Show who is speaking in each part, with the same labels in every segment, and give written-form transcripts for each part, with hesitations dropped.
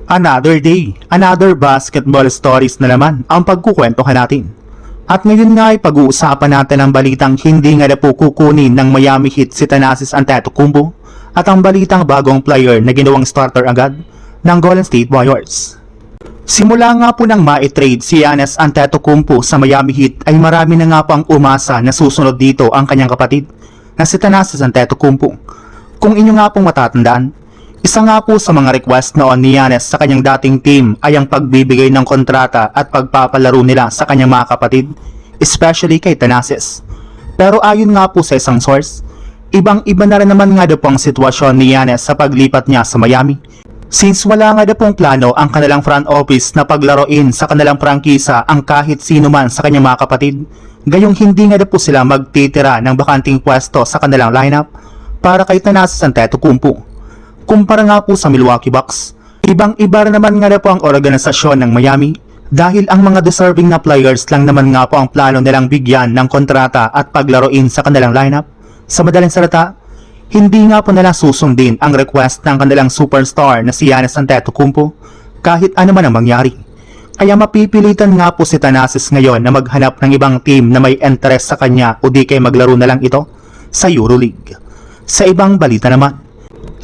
Speaker 1: Another day, another basketball stories na naman ang pagkukwentuhan natin. At ngayon nga ay pag-uusapan natin ang balitang hindi nga na po kukunin ng Miami Heat si Thanasis Antetokounmpo at ang balitang bagong player na ginawang starter agad ng Golden State Warriors. Simula nga po nang ma-trade si Giannis Antetokounmpo sa Miami Heat ay marami na nga pang umasa na susunod dito ang kanyang kapatid na si Thanasis Antetokounmpo. Kung inyo nga pong matatandaan, isa nga po sa mga request noon ni Giannis sa kanyang dating team ay ang pagbibigay ng kontrata at pagpapalaro nila sa kanyang mga kapatid, especially kay Thanasis. Pero ayon nga po sa isang source, ibang-iba na rin naman nga daw po ang sitwasyon ni Giannis sa paglipat niya sa Miami. Since wala nga daw pong plano ang kanilang front office na paglaruin sa kanilang prangkisa ang kahit sino man sa kanyang mga kapatid, gayong hindi nga daw po sila magtitira ng bakanting pwesto sa kanilang lineup para kay Thanasis Antetokounmpo. Kumpara nga po sa Milwaukee Bucks, ibang-iba rin naman nga po ang organisasyon ng Miami dahil ang mga deserving na players lang naman nga po ang plano nilang bigyan ng kontrata at paglaruin sa kanilang lineup. Sa madaling salita, hindi nga po nila susundin ang request ng kanilang superstar na si Giannis Antetokounmpo kahit ano man ang mangyari. Kaya mapipilitan nga po si Thanasis ngayon na maghanap ng ibang team na may interest sa kanya o di kay maglaro na lang ito sa EuroLeague. Sa ibang balita naman,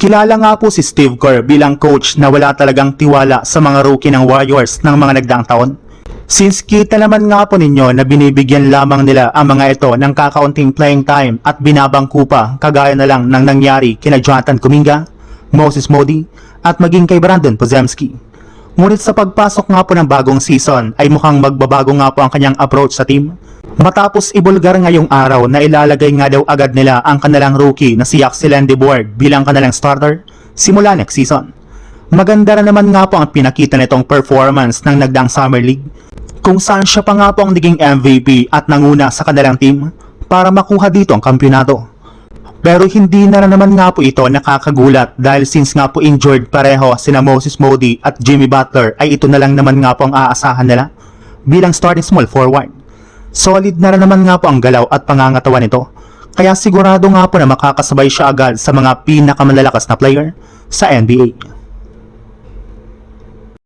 Speaker 1: kilala nga po si Steve Kerr bilang coach na wala talagang tiwala sa mga rookie ng Warriors ng mga nagdaang taon. Since kita naman nga po ninyo na binibigyan lamang nila ang mga ito ng kakaunting playing time at binabangko pa kagaya na lang ng nangyari kina Jonathan Kuminga, Moses Moody at maging kay Brandon Podziemski. Ngunit sa pagpasok nga po ng bagong season ay mukhang magbabago nga po ang kanyang approach sa team. Matapos ibulgar ngayong araw na ilalagay nga daw agad nila ang kanilang rookie na si Yaxel Ndebourne bilang kanilang starter simula next season. Maganda rin naman nga po ang pinakita nitong performance ng nagdaang Summer League kung saan siya pa nga po ang naging MVP at nanguna sa kanilang team para makuha dito ang kampyonato. Pero hindi na naman nga po ito nakakagulat dahil since nga po injured pareho sina Moses Moody at Jimmy Butler ay ito na lang naman nga po ang aasahan nila bilang starting small forward. Solid na naman nga po ang galaw at pangangatawan nito, kaya sigurado nga po na makakasabay siya agad sa mga pinakamalalakas na player sa NBA.